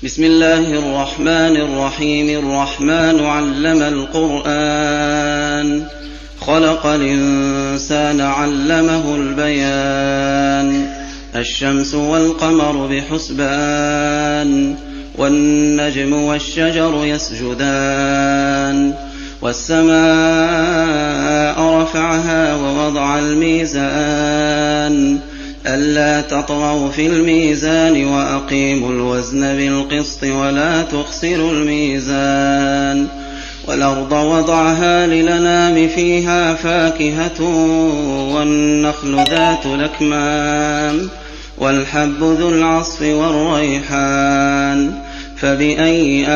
بسم الله الرحمن الرحيم. الرحمن علم القرآن، خلق الإنسان علمه البيان. الشمس والقمر بحسبان، والنجم والشجر يسجدان. والسماء رفعها ووضع الميزان، ألا تطغوا في الميزان وأقيموا الوزن بالقسط ولا تخسروا الميزان. والأرض وضعها للأنام فيها فاكهة والنخل ذات الأكمام والحب ذو العصف والريحان. فبأي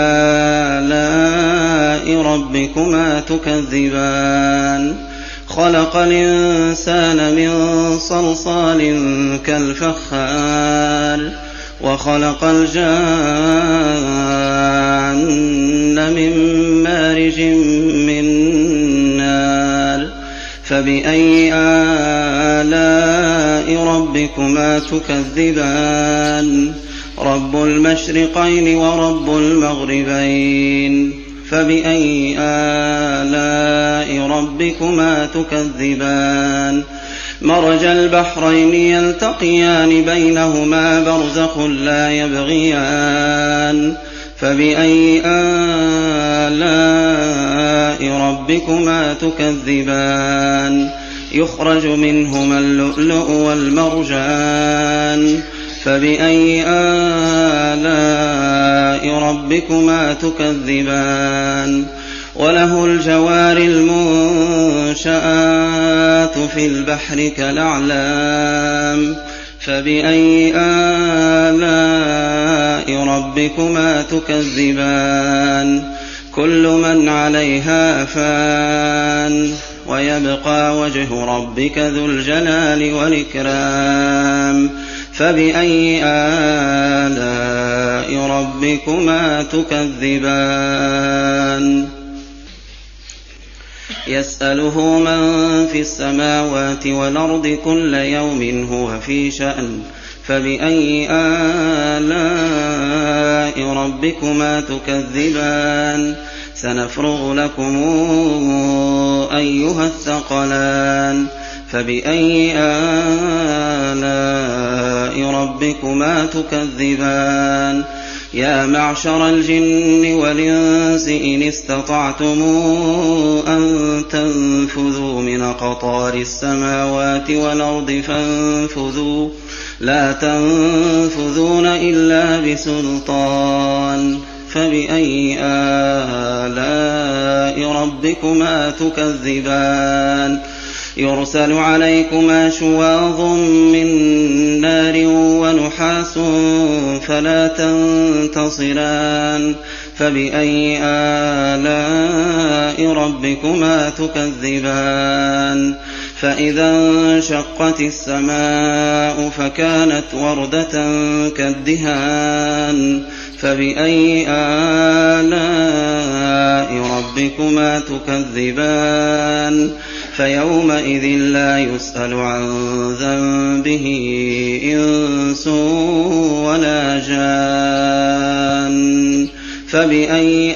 آلاء ربكما تكذبان؟ خلق الإنسان من صلصال كالفخار، وخلق الجان من مارج من نار. فبأي آلاء ربكما تكذبان؟ رب المشرقين ورب المغربين. فبأي آلاء ربكما تكذبان؟ مرج البحرين يلتقيان بينهما برزخ لا يبغيان. فبأي آلاء ربكما تكذبان؟ يخرج منهما اللؤلؤ والمرجان. فبأي آلاء ربكما تكذبان؟ وله الجوار المنشآت في البحر كالأعلام. فبأي آلاء ربكما تكذبان؟ كل من عليها فان، ويبقى وجه ربك ذو الجلال والإكرام. فبأي آلاء ربكما تكذبان؟ يسأله من في السماوات والأرض كل يوم هو في شأن. فبأي آلاء ربكما تكذبان؟ سنفرغ لكم أيها الثقلان. فبأي آلاء ربكما تكذبان؟ يا معشر الجن والإنس إن استطعتم أن تنفذوا من أقطار السماوات والأرض فانفذوا، لا تنفذون إلا بسلطان. فبأي آلاء ربكما تكذبان؟ يرسل عليكما شواظ من نار ونحاس فلا تنتصران. فبأي آلاء ربكما تكذبان؟ فإذا انشقت السماء فكانت وردة كالدهان. فبأي آلاء ربكما تكذبان؟ فيومئذ لا يسأل عن ذنبه إنس ولا جان. فبأي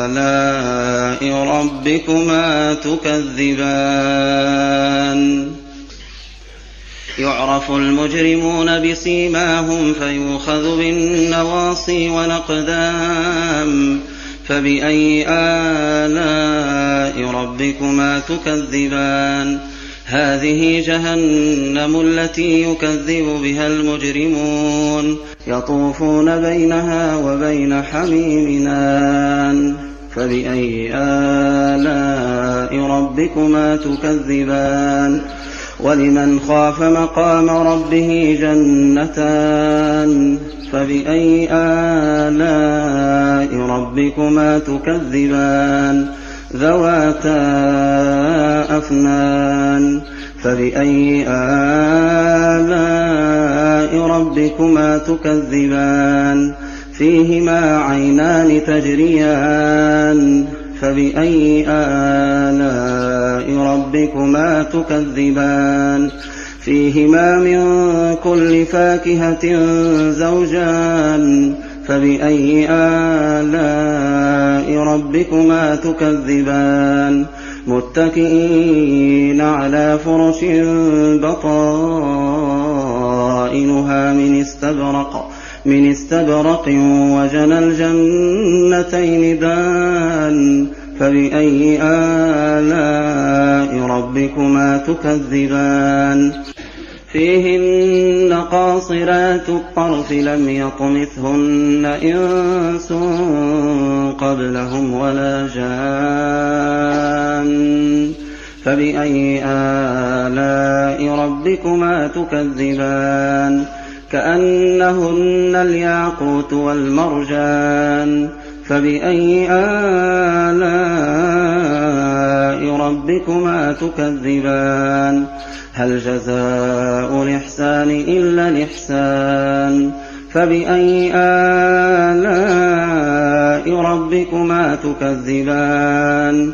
آلاء ربكما تكذبان؟ يعرف المجرمون بسيماهم فيؤخذ بالنواصي والأقدام. فبأي آلاء ربكما تكذبان؟ هذه جهنم التي يكذب بها المجرمون، يطوفون بينها وبين حميم آن. فبأي آلاء ربكما تكذبان؟ ولمن خاف مقام ربه جنتان. فبأي آلاء ربكما تكذبان؟ ذواتا أفنان. فبأي آلاء ربكما تكذبان؟ فيهما عينان تجريان. فبأي آلاء ربكما تكذبان؟ فيهما من كل فاكهة زوجان فبأي آلاء ربكما تكذبان متكئين على فرش بطائنها من استبرق وجنى الجنتين دان فبأي آلاء ربكما تكذبان فيهن قاصرات الطرف لم يطمثهن إنس قبلهم ولا جان فبأي آلاء ربكما تكذبان كأنهن الياقوت والمرجان فبأي آلاء ربكما تكذبان هل جزاء الإحسان إلا الإحسان فبأي آلاء ربكما تكذبان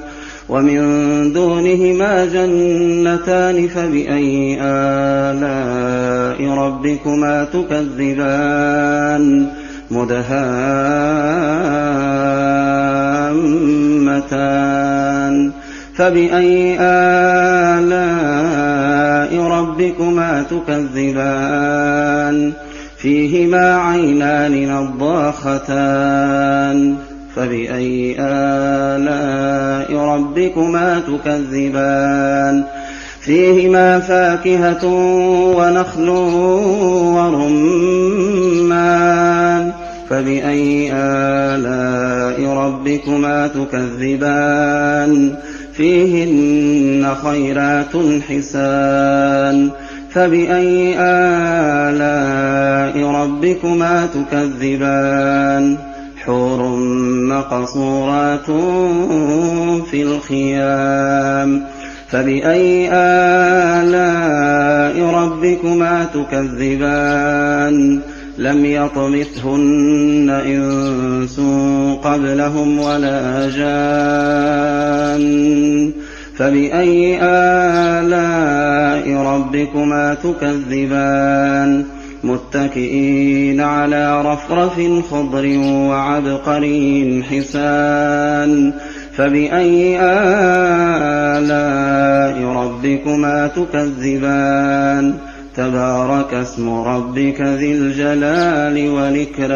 ومن دونهما جنتان فبأي آلاء ربكما تكذبان مدهامتان فبأي آلاء ربكما تكذبان فيهما عينان نضاختان فبأي آلاء ربكما تكذبان فيهما فاكهة ونخل ورمان فبأي آلاء ربكما تكذبان فيهن خيرات حسان فبأي آلاء ربكما تكذبان حور مقصورات في الخيام فبأي آلاء ربكما تكذبان لم يطمثهن إنس قبلهم ولا جان فبأي آلاء ربكما تكذبان متكئين على رفرف خضر وعبقري حسان فبأي آلاء ربكما تكذبان تبارك اسم ربك ذي الجلال والإكرام